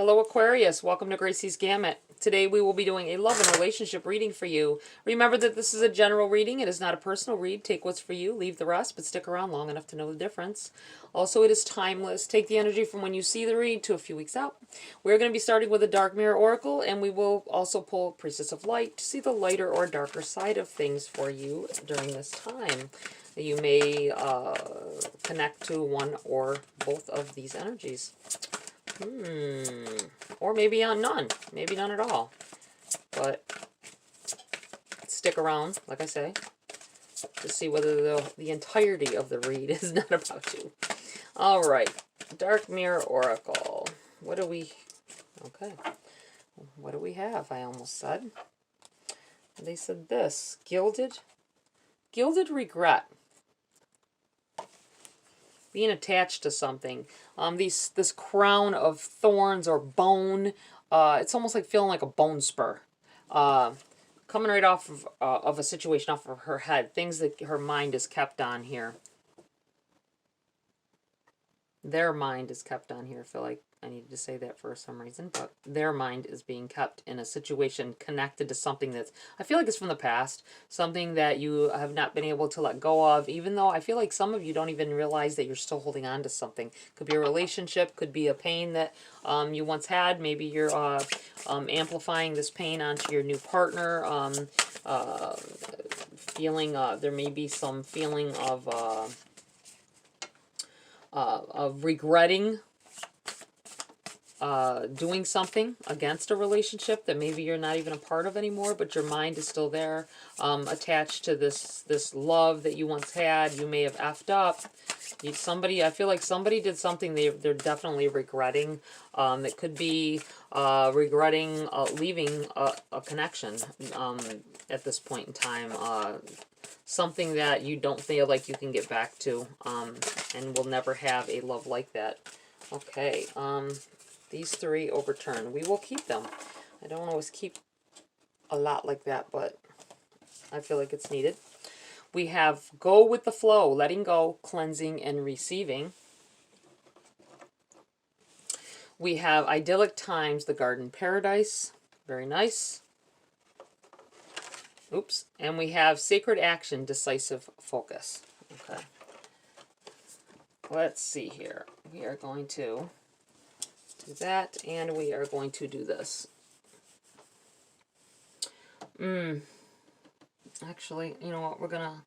Hello Aquarius, welcome to GRAYCI'S Gamut. Today we will be doing a love and relationship reading for you. Remember that this is a general reading, it is not a personal read. Take what's for you, leave the rest, but stick around long enough to know the difference. Also, it is timeless. Take the energy from when you see the read to a few weeks out. We're going to be starting with a Dark Mirror Oracle, and we will also pull Priestess of Light to see the lighter or darker side of things for you during this time. You may connect to one or both of these energies. Or maybe on none. Maybe none at all. But stick around, like I say, to see whether the entirety of the read is not about you. Alright. Dark Mirror Oracle. What do we... Okay. What do we have, I almost said. They said this. Gilded regret. Being attached to something. This crown of thorns or bone. It's almost like feeling like a bone spur. Coming right off of a situation, off of her head. Things that her mind is kept on here. Their mind is kept on here. I feel like I needed to say that for some reason, but their mind is being kept in a situation connected to something that's, I feel like it's from the past, something that you have not been able to let go of, even though I feel like some of you don't even realize that you're still holding on to something. Could be a relationship, could be a pain that you once had. Maybe you're amplifying this pain onto your new partner. There may be some feeling of regretting doing something against a relationship that maybe you're not even a part of anymore, but your mind is still there, attached to this love that you once had. You may have effed up. I feel like somebody did something they're definitely regretting. It could be regretting leaving a connection at this point in time. Something that you don't feel like you can get back to, and will never have a love like that. Okay, these three overturned. We will keep them. I don't always keep a lot like that, but I feel like it's needed. We have go with the flow, letting go, cleansing, and receiving. We have idyllic times, the garden paradise. Very nice. Oops. And we have sacred action, decisive focus. Okay. Let's see here. We are going to do that, and we are going to do this. Actually, you know what? We're going to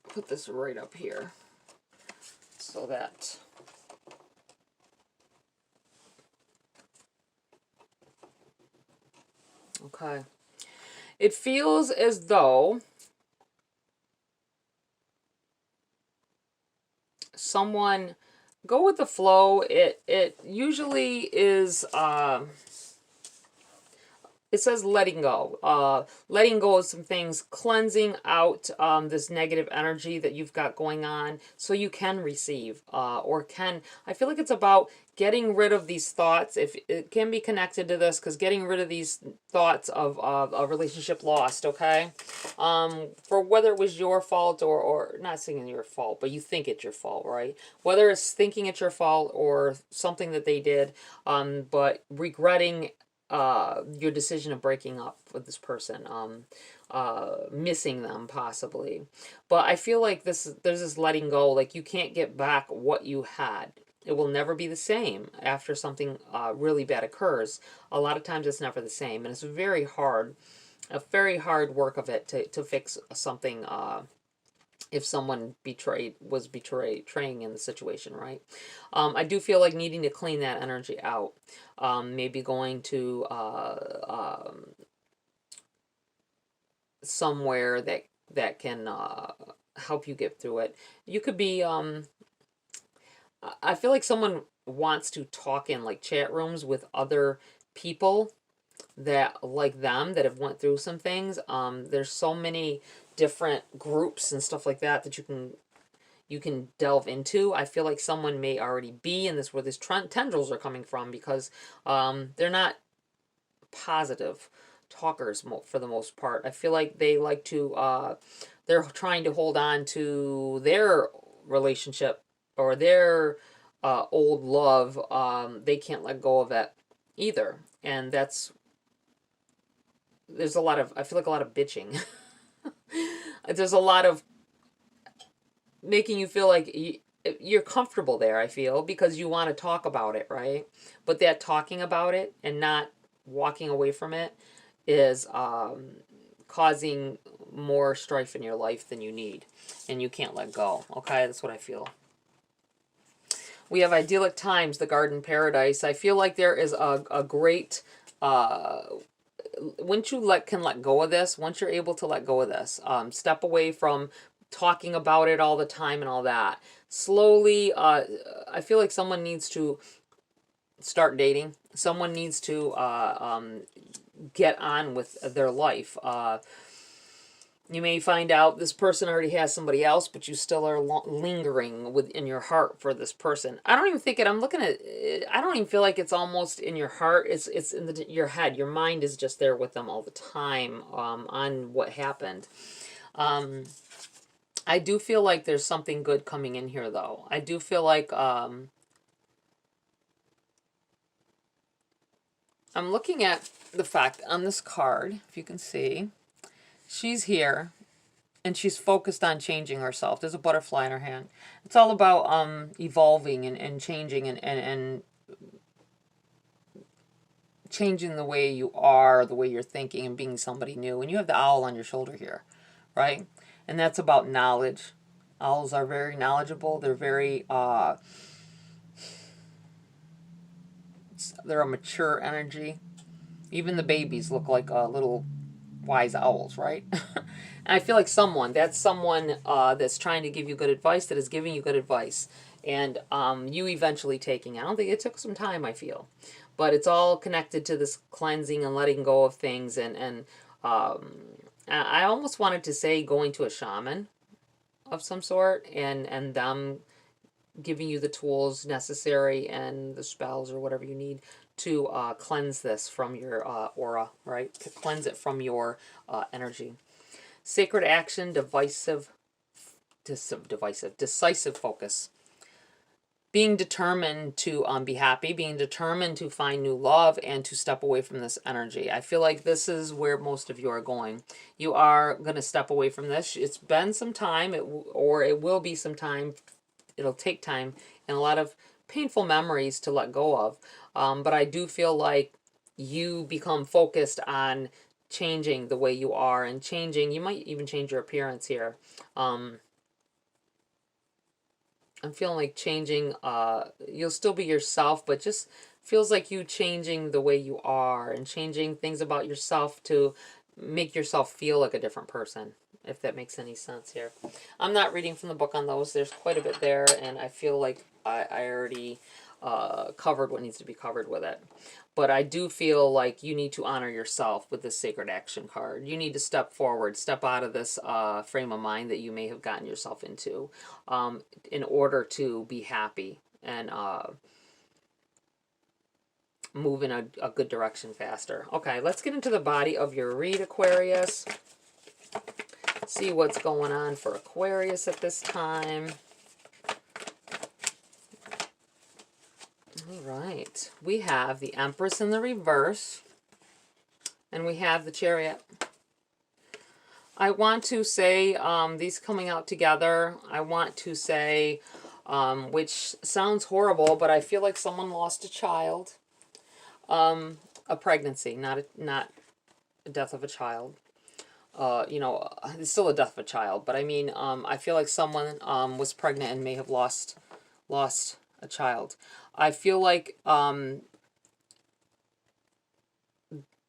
put this right up here so that... Okay. It feels as though someone, go with the flow. It usually is it says letting go. Letting go of some things, cleansing out this negative energy that you've got going on so you can receive, I feel like it's about getting rid of these thoughts. If it can be connected to this, because getting rid of these thoughts of a relationship lost, okay? For whether it was your fault or not saying your fault, but you think it's your fault, right? Whether it's thinking it's your fault or something that they did, but regretting your decision of breaking up with this person, missing them possibly. But I feel like there's this letting go, like you can't get back what you had. It will never be the same after something really bad occurs. A lot of times it's never the same, and it's very hard work of it to fix something if someone was betraying in the situation, right? I do feel like needing to clean that energy out. Maybe going to somewhere that can help you get through it. You could be, I feel like someone wants to talk in like chat rooms with other people that like them, that have went through some things. There's so many different groups and stuff like that that you can delve into. I feel like someone may already be in this, where these tendrils are coming from, because they're not positive talkers for the most part. I feel like they like to they're trying to hold on to their relationship or their old love, they can't let go of it either. And there's a lot of, I feel like a lot of bitching. There's a lot of making you feel like you're comfortable there, I feel, because you want to talk about it, right? But that talking about it and not walking away from it is causing more strife in your life than you need. And you can't let go. Okay, that's what I feel. We have idyllic times, the garden paradise. I feel like there is a great, once you can let go of this, once you're able to let go of this, step away from talking about it all the time and all that. Slowly, I feel like someone needs to start dating. Someone needs to get on with their life. You may find out this person already has somebody else, but you still are lingering within your heart for this person. I don't even think it. I'm looking at. I don't even feel like it's almost in your heart. It's in your head. Your mind is just there with them all the time on what happened. I do feel like there's something good coming in here, though. I do feel like I'm looking at the fact on this card, if you can see, she's here. And she's focused on changing herself. There's a butterfly in her hand. It's all about evolving and changing and changing the way you are, the way you're thinking, and being somebody new. And you have the owl on your shoulder here, right? And that's about knowledge. Owls are very knowledgeable. They're very, they're a mature energy. Even the babies look like little wise owls, right? And I feel like that's someone that's trying to give you good advice, that is giving you good advice. And you eventually taking it. I don't think it took some time, I feel. But it's all connected to this cleansing and letting go of things. And I almost wanted to say going to a shaman of some sort and them giving you the tools necessary and the spells or whatever you need to cleanse this from your aura, right? To cleanse it from your energy. Sacred action, decisive focus. Being determined to be happy, being determined to find new love and to step away from this energy. I feel like this is where most of you are going. You are going to step away from this. It's been some time, or it will be some time. It'll take time and a lot of painful memories to let go of. But I do feel like you become focused on changing the way you are and changing. You might even change your appearance here. I'm feeling like changing. You'll still be yourself, but just feels like you changing the way you are and changing things about yourself to make yourself feel like a different person, if that makes any sense here. I'm not reading from the book on those. There's quite a bit there, and I feel like I already covered what needs to be covered with it. But I do feel like you need to honor yourself with this Sacred Action card. You need to step forward, step out of this frame of mind that you may have gotten yourself into in order to be happy and move in a good direction faster. Okay, let's get into the body of your read, Aquarius. See what's going on for Aquarius at this time. All right. We have the Empress in the reverse. And we have the Chariot. I want to say, these coming out together, I want to say, which sounds horrible, but I feel like someone lost a child. A pregnancy, not a death of a child. You know, it's still a death of a child, but I mean, I feel like someone was pregnant and may have lost a child. I feel like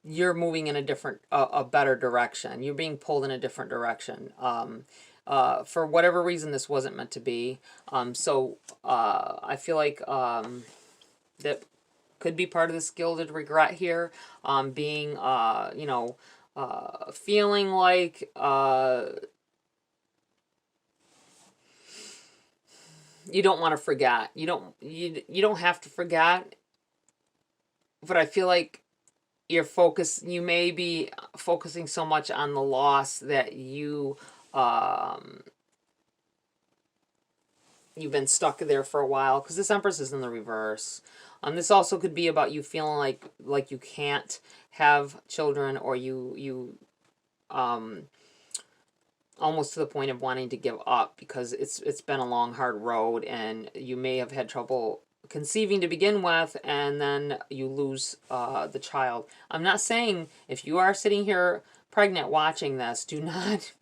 you're moving in a better direction. You're being pulled in a different direction. For whatever reason, this wasn't meant to be. So I feel like that could be part of this gilded regret here. Being, you know, feeling like you don't want to forget. You don't have to forget. But I feel like you may be focusing so much on the loss that you you've been stuck there for a while, because this Empress is in the reverse. This also could be about you feeling like you can't have children, or you almost to the point of wanting to give up because it's been a long, hard road, and you may have had trouble conceiving to begin with, and then you lose the child. I'm not saying, if you are sitting here pregnant watching this, do not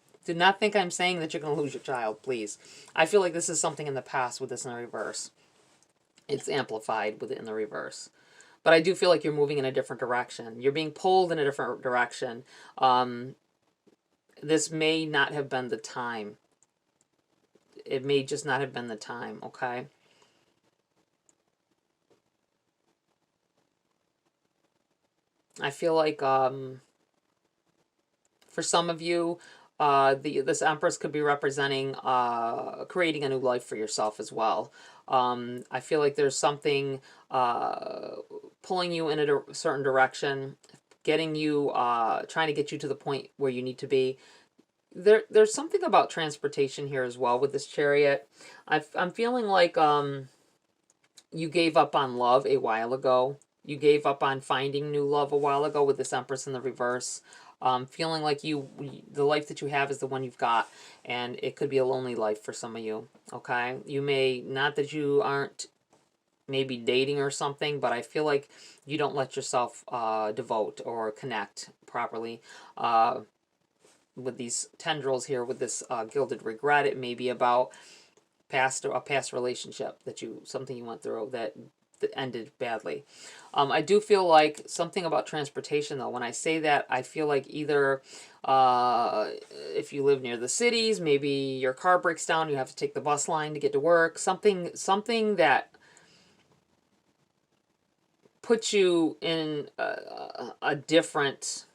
think I'm saying that you're going to lose your child, please. I feel like this is something in the past with this in the reverse. It's amplified with it in the reverse. But I do feel like you're moving in a different direction. You're being pulled in a different direction. This may not have been the time. It may just not have been the time, okay? I feel like for some of you, this Empress could be representing creating a new life for yourself as well. I feel like there's something pulling you in a certain direction, getting you, trying to get you to the point where you need to be. There's something about transportation here as well with this Chariot. I'm feeling like you gave up on love a while ago. You gave up on finding new love a while ago with this Empress in the reverse. Feeling like the life that you have is the one you've got, and it could be a lonely life for some of you, okay? You may, not that you aren't maybe dating or something, but I feel like you don't let yourself devote or connect properly with these tendrils here, with this gilded regret. It may be about a past relationship something you went through that ended badly. I do feel like something about transportation, though. When I say that, I feel like either if you live near the cities, maybe your car breaks down, you have to take the bus line to get to work. Something that puts you in a different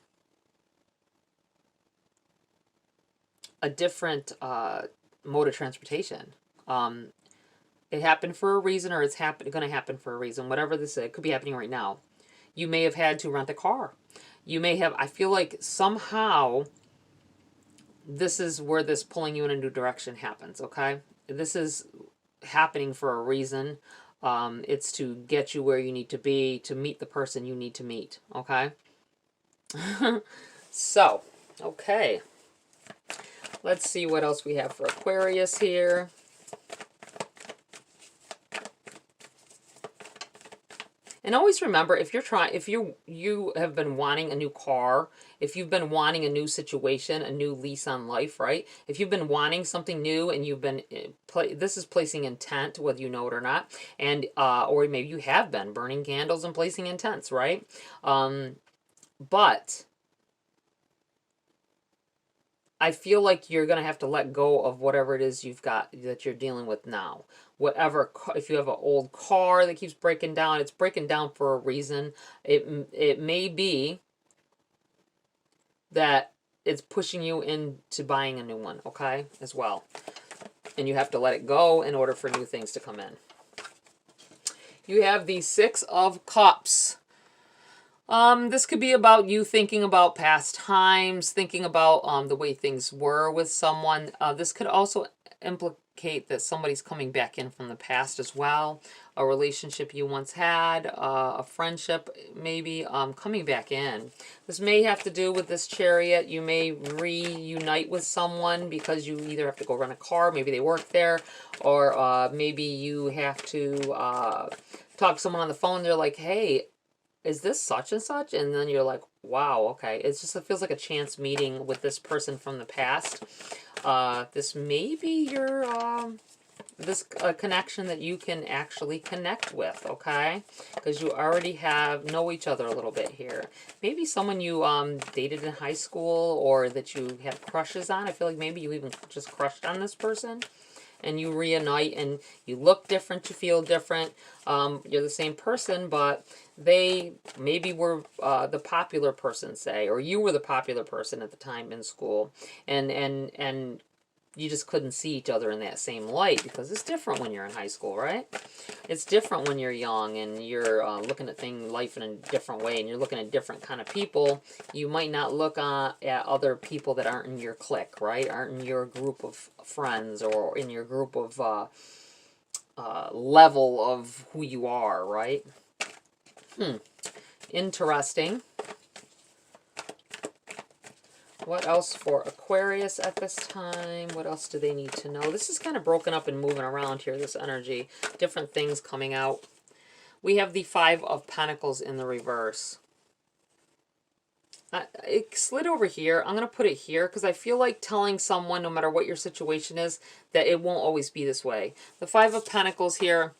mode of transportation. It happened for a reason, or it's going to happen for a reason. Whatever this is, it could be happening right now. You may have had to rent a car. You may have, I feel like somehow this is where this pulling you in a new direction happens, okay? This is happening for a reason. It's to get you where you need to be, to meet the person you need to meet, okay? So, okay. Let's see what else we have for Aquarius here. And always remember, if you have been wanting a new car, if you've been wanting a new situation, a new lease on life, right? If you've been wanting something new and you've been, this is placing intent, whether you know it or not, and or maybe you have been burning candles and placing intents, right? But I feel like you're going to have to let go of whatever it is you've got that you're dealing with now. Whatever, if you have an old car that keeps breaking down, it's breaking down for a reason. It may be that it's pushing you into buying a new one, okay, as well. And you have to let it go in order for new things to come in. You have the Six of Cups. This could be about you thinking about past times, thinking about the way things were with someone. This could also implicate that somebody's coming back in from the past as well. A relationship you once had, a friendship maybe, coming back in. This may have to do with this Chariot. You may reunite with someone because you either have to go rent a car, maybe they work there, or maybe you have to talk to someone on the phone. They're like, hey, is this such and such? And then you're like, wow, okay. It feels like a chance meeting with this person from the past. This may be your, connection that you can actually connect with, okay? Because you already know each other a little bit here. Maybe someone you dated in high school, or that you have crushes on. I feel like maybe you even just crushed on this person. And you reunite, and you look different, you feel different. You're the same person, but they maybe were the popular person, say, or you were the popular person at the time in school, and you just couldn't see each other in that same light, because it's different when you're in high school, right? It's different when you're young and you're looking at life in a different way, and you're looking at different kind of people. You might not look at other people that aren't in your clique, right? Aren't in your group of friends, or in your group of level of who you are, right? Interesting. What else for Aquarius at this time? What else do they need to know? This is kind of broken up and moving around here, this energy. Different things coming out. We have the Five of Pentacles in the reverse. It slid over here. I'm going to put it here because I feel like telling someone, no matter what your situation is, that it won't always be this way. The Five of Pentacles here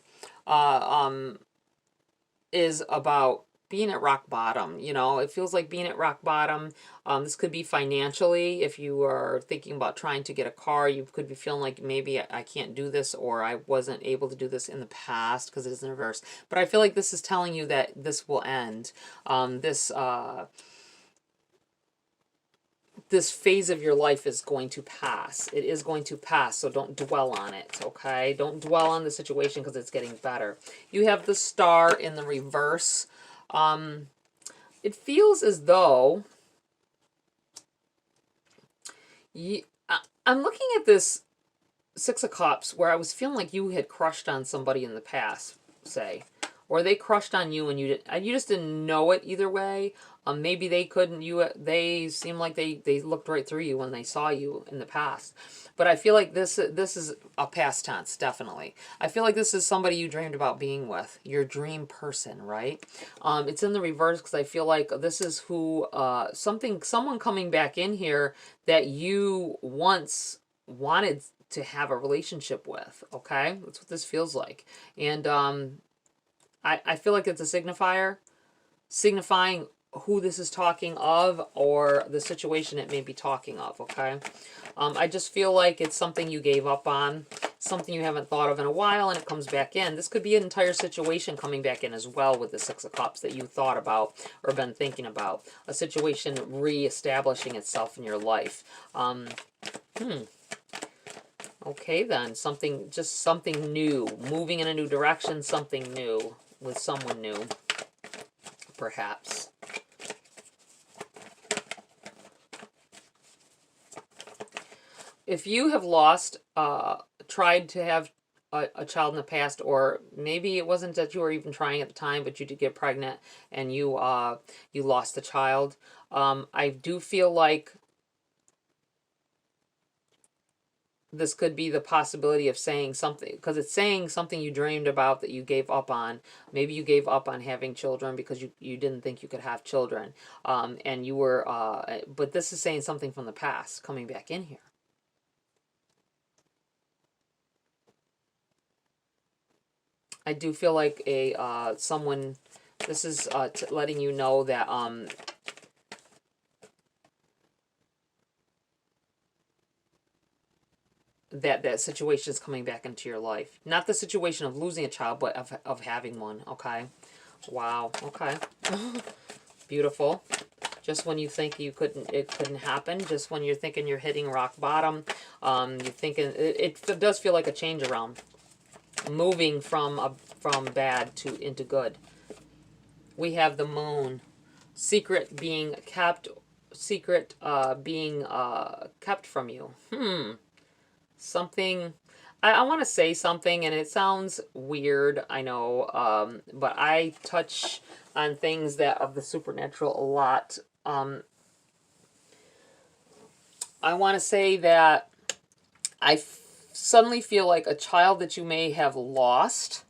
is about being at rock bottom. You know, it feels like being at rock bottom. This could be financially. If you are thinking about trying to get a car, you could be feeling like maybe I can't do this, or I wasn't able to do this in the past because it is in reverse. But I feel like this is telling you that this will end. This phase of your life is going to pass. It is going to pass, so don't dwell on it, okay? Don't dwell on the situation because it's getting better. You have the Star in the reverse. It feels as though I'm looking at this Six of Cups where I was feeling like you had crushed on somebody in the past, say, or they crushed on you and you just didn't know it either way. Maybe they couldn't. They seemed like they looked right through you when they saw you in the past. But I feel like this is a past tense, definitely. I feel like this is somebody you dreamed about being with, your dream person, right? It's in the reverse because I feel like this is who someone coming back in here that you once wanted to have a relationship with. Okay, that's what this feels like, and I feel like it's a signifier, signifying who this is talking of or the situation it may be talking of, okay? I just feel like it's something you gave up on, something you haven't thought of in a while, and it comes back in. This could be an entire situation coming back in as well with the Six of Cups that you thought about or been thinking about. A situation re-establishing itself in your life. Okay then, just something new, moving in a new direction, something new with someone new, perhaps. If you have tried to have a child in the past, or maybe it wasn't that you were even trying at the time, but you did get pregnant and you lost the child, I do feel like this could be the possibility of saying something, because it's saying something you dreamed about that you gave up on. Maybe you gave up on having children because you didn't think you could have children. And you were, but this is saying something from the past coming back in here. I do feel like someone, this is letting you know that that situation is coming back into your life. Not the situation of losing a child, but of having one, okay? Wow, okay. Beautiful. Just when you think it couldn't happen, just when you're thinking you're hitting rock bottom, you're thinking, it does feel like a change around. Moving from bad into good. We have the Moon. Secret being kept from you. Something, I want to say something, and it sounds weird, I know, but I touch on things that of the supernatural a lot. I want to say that I suddenly feel like a child that you may have lost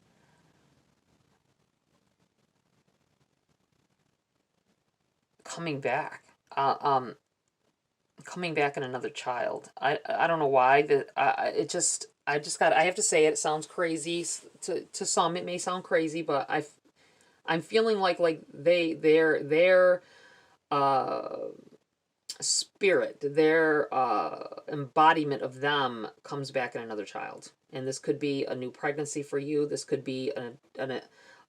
coming back. Coming back in another child. I don't know why. I have to say it. It sounds crazy to some. It may sound crazy, but I'm feeling like their spirit, their embodiment of them comes back in another child. And this could be a new pregnancy for you. This could be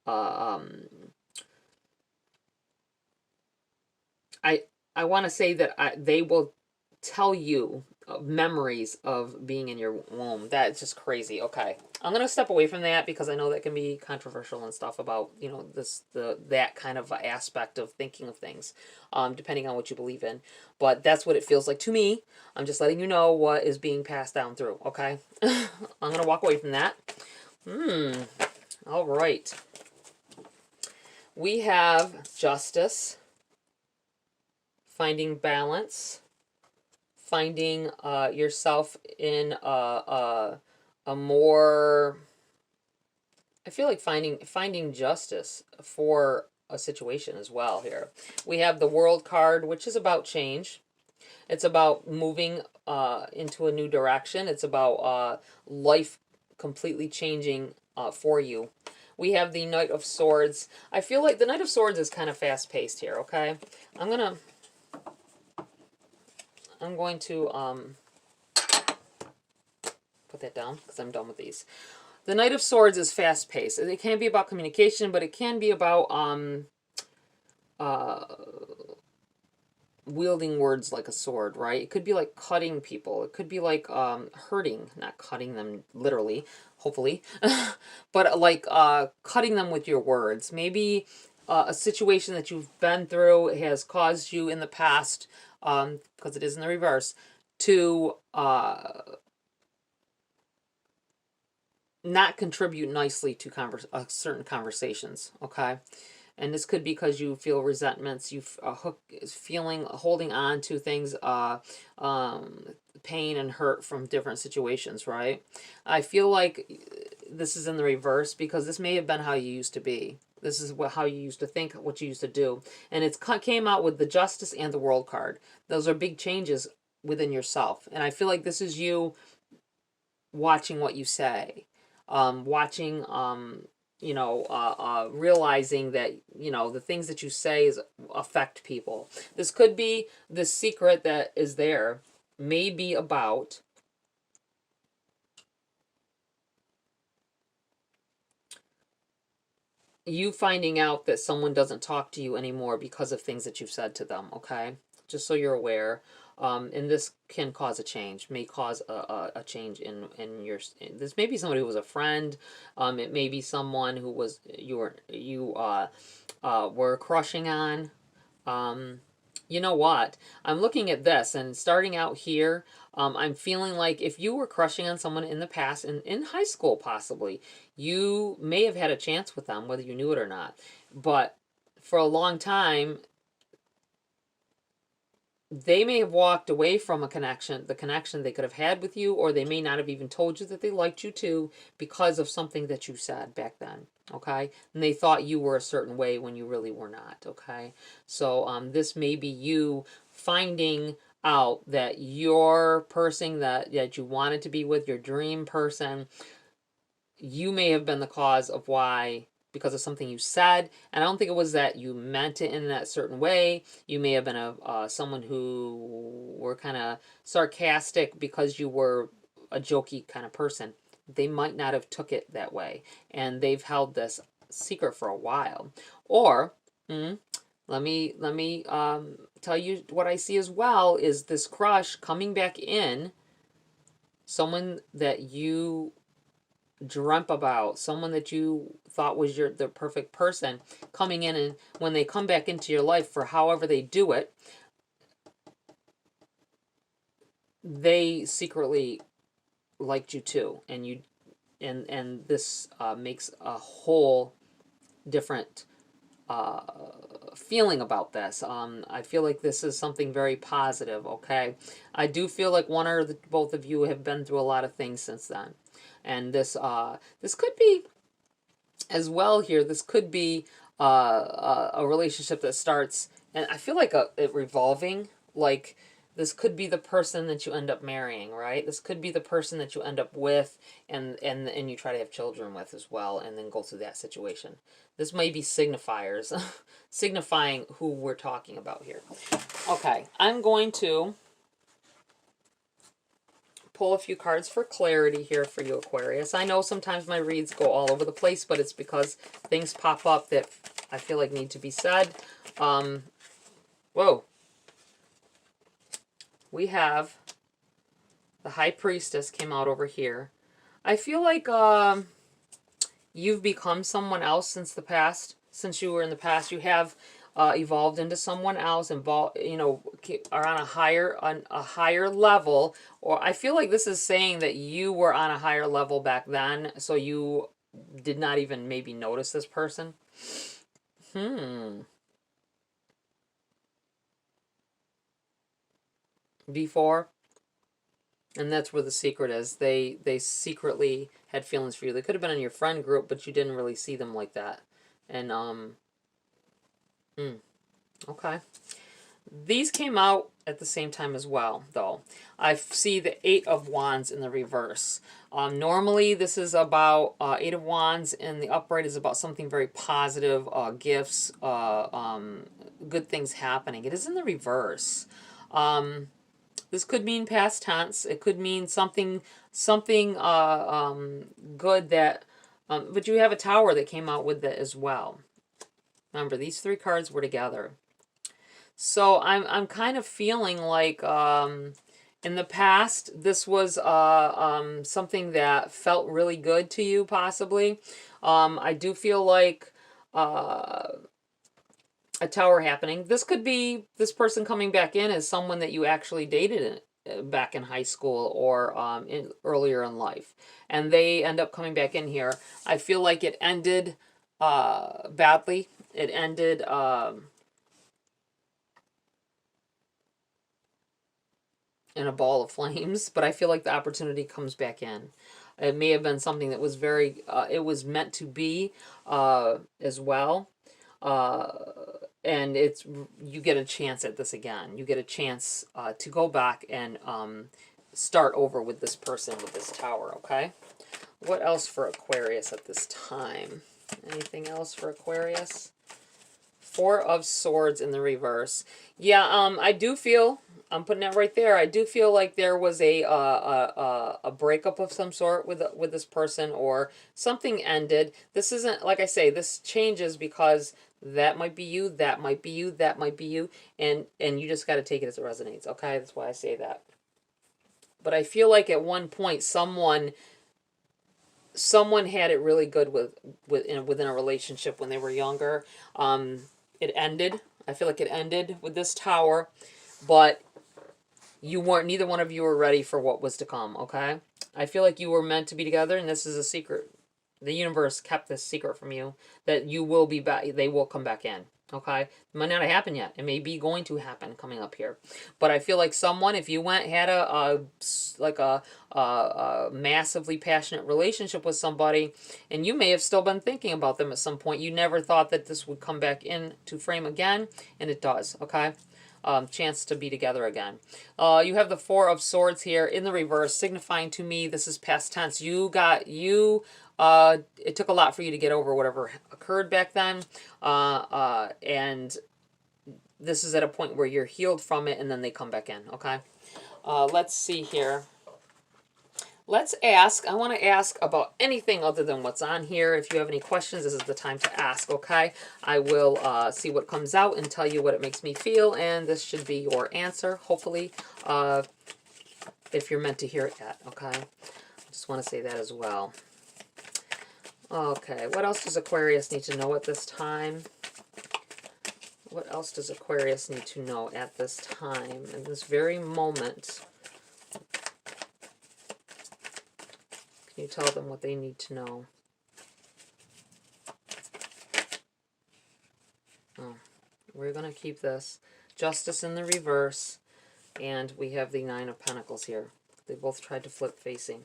I want to say that they will tell you memories of being in your womb. That's just crazy. Okay, I'm gonna step away from that because I know that can be controversial and stuff about, you know, that kind of aspect of thinking of things, depending on what you believe in. But that's what it feels like to me. I'm just letting you know what is being passed down through. Okay, I'm gonna walk away from that. All right. We have justice, finding balance, finding yourself in a more, I feel like finding justice for a situation as well here. We have the World card, which is about change. It's about moving into a new direction. It's about life completely changing for you. We have the Knight of Swords. I feel like the Knight of Swords is kind of fast paced here. Okay, I'm going to put that down because I'm done with these. The Knight of Swords is fast paced. It can be about communication, but it can be about wielding words like a sword, right? It could be like cutting people. It could be like hurting, not cutting them literally, hopefully, but like cutting them with your words. Maybe a situation that you've been through has caused you in the past, because it is in the reverse, to not contribute nicely to certain conversations, okay? And this could be because you feel resentments, you holding on to things, pain and hurt from different situations, right? I feel like this is in the reverse because this may have been how you used to be. This is how you used to think, what you used to do. And it came out with the Justice and the World card. Those are big changes within yourself. And I feel like this is you watching what you say. Watching, realizing that, the things that you say affect people. This could be the secret that is there, may be about you finding out that someone doesn't talk to you anymore because of things that you've said to them, okay? Just so you're aware. And this can cause a change, may cause a change in your, this may be somebody who was a friend. It may be someone who was, you were crushing on. You know what? I'm looking at this and starting out here, I'm feeling like if you were crushing on someone in the past, in high school possibly, you may have had a chance with them, whether you knew it or not. But for a long time, they may have walked away from the connection they could have had with you, or they may not have even told you that they liked you too because of something that you said back then, okay? And they thought you were a certain way when you really were not, okay? So this may be you finding out that your person that you wanted to be with, your dream person, you may have been the cause of why, because of something you said. And I don't think it was that you meant it in that certain way. You may have been someone who were kind of sarcastic because you were a jokey kind of person. They might not have took it that way, and they've held this secret for a while. Or let me tell you what I see as well is this crush coming back in, someone that you dreamt about, someone that you thought was the perfect person coming in, and when they come back into your life for however they do it, they secretly liked you too, and you and this makes a whole different feeling about this. I feel like this is something very positive, okay? I do feel like one or both of you have been through a lot of things since then. And this could be as well here. This could be a relationship that starts, and I feel like it revolving. Like this could be the person that you end up marrying, right? This could be the person that you end up with, and you try to have children with as well, and then go through that situation. This may be signifiers, signifying who we're talking about here. Okay, I'm going to pull a few cards for clarity here for you, Aquarius. I know sometimes my reads go all over the place, but it's because things pop up that I feel like need to be said. Whoa. We have the High Priestess came out over here. I feel like you've become someone else since the past. Since you were in the past, you have evolved into someone else, involved, you know, are on a higher level. Or I feel like this is saying that you were on a higher level back then, so you did not even maybe notice this person. Hmm. Before. And that's where the secret is. They secretly had feelings for you. They could have been in your friend group, but you didn't really see them like that. And okay. These came out at the same time as well, though. I see the Eight of Wands in the reverse. Normally, this is about Eight of Wands, and the upright is about something very positive, gifts, good things happening. It is in the reverse. This could mean past tense. It could mean something good that, but you have a Tower that came out with it as well. Remember, these three cards were together. So I'm kind of feeling like in the past this was something that felt really good to you, possibly. I do feel like a Tower happening. This could be this person coming back in as someone that you actually dated back in high school or earlier in life, and they end up coming back in here. I feel like it ended badly. It ended in a ball of flames, but I feel like the opportunity comes back in. It may have been something that was very, it was meant to be as well. Uh, and it's, you get a chance at this again. You get a chance to go back and start over with this person with this Tower, okay? What else for Aquarius at this time? Anything else for Aquarius? Four of Swords in the reverse. Yeah, I do feel, I'm putting it right there, I do feel like there was a breakup of some sort with this person, or something ended. This isn't, like I say, this changes because that might be you, that might be you, that might be you, and you just got to take it as it resonates, okay? That's why I say that. But I feel like at one point someone had it really good within a relationship when they were younger. It ended. I feel like it ended with this Tower, but you weren't, neither one of you were ready for what was to come, okay? I feel like you were meant to be together, and this is a secret. The universe kept this secret from you, that you will be back, they will come back in, okay? It might not have happened yet. It may be going to happen coming up here. But I feel like someone, if you had a massively passionate relationship with somebody, and you may have still been thinking about them at some point, you never thought that this would come back into frame again, and it does, okay? Chance to be together again. You have the Four of Swords here in the reverse, signifying to me this is past tense. It took a lot for you to get over whatever occurred back then, and this is at a point where you're healed from it, and then they come back in, okay? Let's see here. Let's ask. I want to ask about anything other than what's on here. If you have any questions, this is the time to ask, okay? I will see what comes out and tell you what it makes me feel, and this should be your answer, hopefully, if you're meant to hear it yet, okay? I just want to say that as well. Okay, what else does Aquarius need to know at this time? What else does Aquarius need to know at this time, in this very moment? You tell them what they need to know. Oh, we're going to keep this. Justice in the reverse. And we have the Nine of Pentacles here. They both tried to flip facing.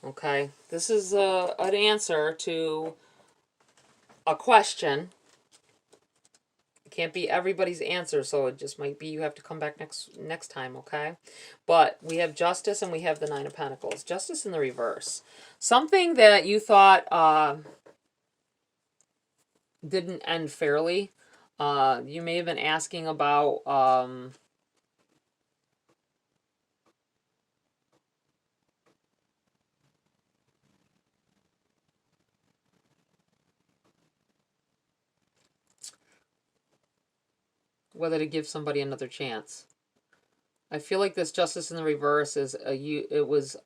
Okay. This is an answer to a question. It can't be everybody's answer, so it just might be you have to come back next time, okay? But we have Justice and we have the Nine of Pentacles. Justice in the reverse. Something that you thought didn't end fairly. You may have been asking about whether to give somebody another chance. I feel like this Justice in the reverse is it was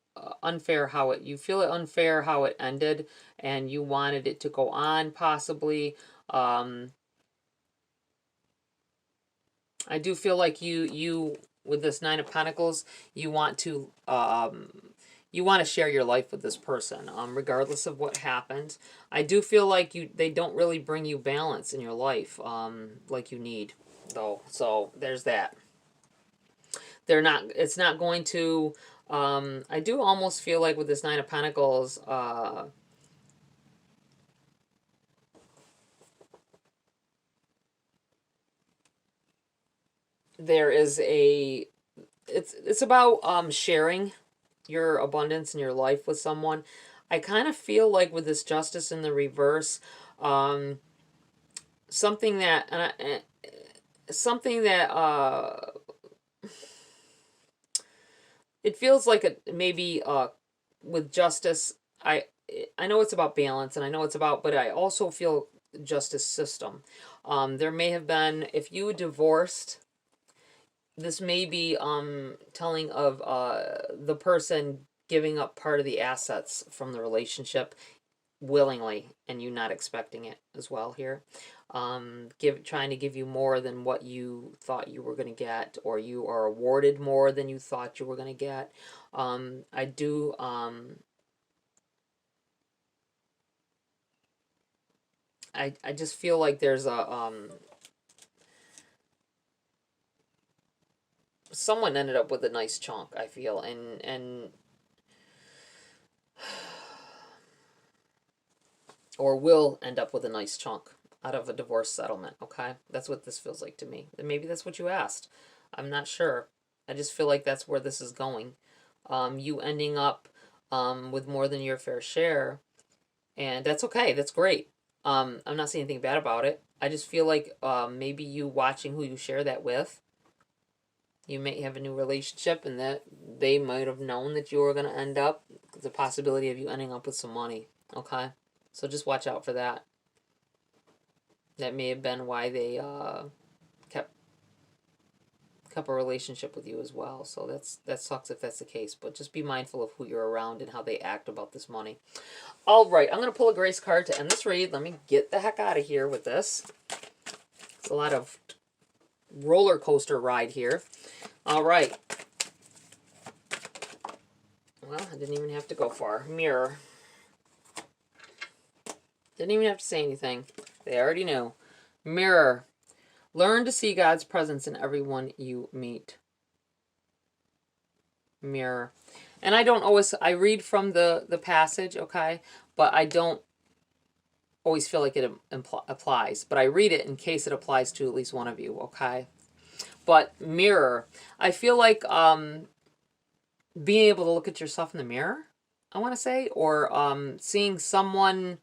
unfair how it, you feel it unfair how it ended, and you wanted it to go on possibly. I do feel like you with this Nine of Pentacles, you want to share your life with this person, regardless of what happened. I do feel like they don't really bring you balance in your life, like you need, though. So there's that. They're not. It's not going to. I do almost feel like with this Nine of Pentacles, there is a. It's about sharing your abundance in your life with someone. I kind of feel like with this Justice in the reverse, um, something that something that it feels like maybe with Justice, I know it's about balance, and I know it's about, but I also feel justice system. There may have been, if you divorced, this may be telling of the person giving up part of the assets from the relationship willingly, and you not expecting it as well here. Trying to give you more than what you thought you were going to get, or you are awarded more than you thought you were going to get. I do I just feel like there's a someone ended up with a nice chunk, I feel, and or will end up with a nice chunk out of a divorce settlement, okay? That's what this feels like to me. And maybe that's what you asked. I'm not sure. I just feel like that's where this is going. You ending up with more than your fair share, and that's okay. That's great. I'm not saying anything bad about it. I just feel like maybe you watching who you share that with, you may have a new relationship, and that they might have known that you were going to end up, the possibility of you ending up with some money, okay? So just watch out for that. That may have been why they kept a relationship with you as well. So that sucks if that's the case. But just be mindful of who you're around and how they act about this money. All right, I'm going to pull a Grace card to end this read. Let me get the heck out of here with this. It's a lot of roller coaster ride here. All right. Well, I didn't even have to go far. Mirror. Didn't even have to say anything. They already knew. Mirror. Learn to see God's presence in everyone you meet. Mirror. And I don't always, I read from the passage, okay? But I don't always feel like it applies. But I read it in case it applies to at least one of you, okay? But mirror. I feel like being able to look at yourself in the mirror, I want to say, or seeing someone,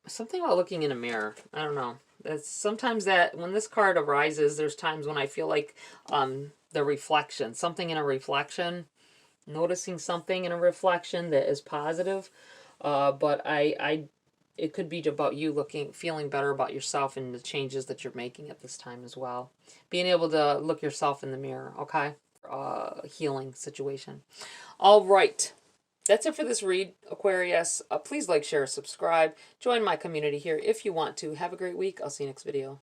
something about looking in a mirror. I don't know. It's sometimes that when this card arises, there's times when I feel like the reflection, something in a reflection, noticing something in a reflection that is positive. But it could be about you feeling better about yourself and the changes that you're making at this time as well. Being able to look yourself in the mirror, okay? Healing situation. All right. That's it for this read, Aquarius. Please like, share, subscribe. Join my community here if you want to. Have a great week. I'll see you next video.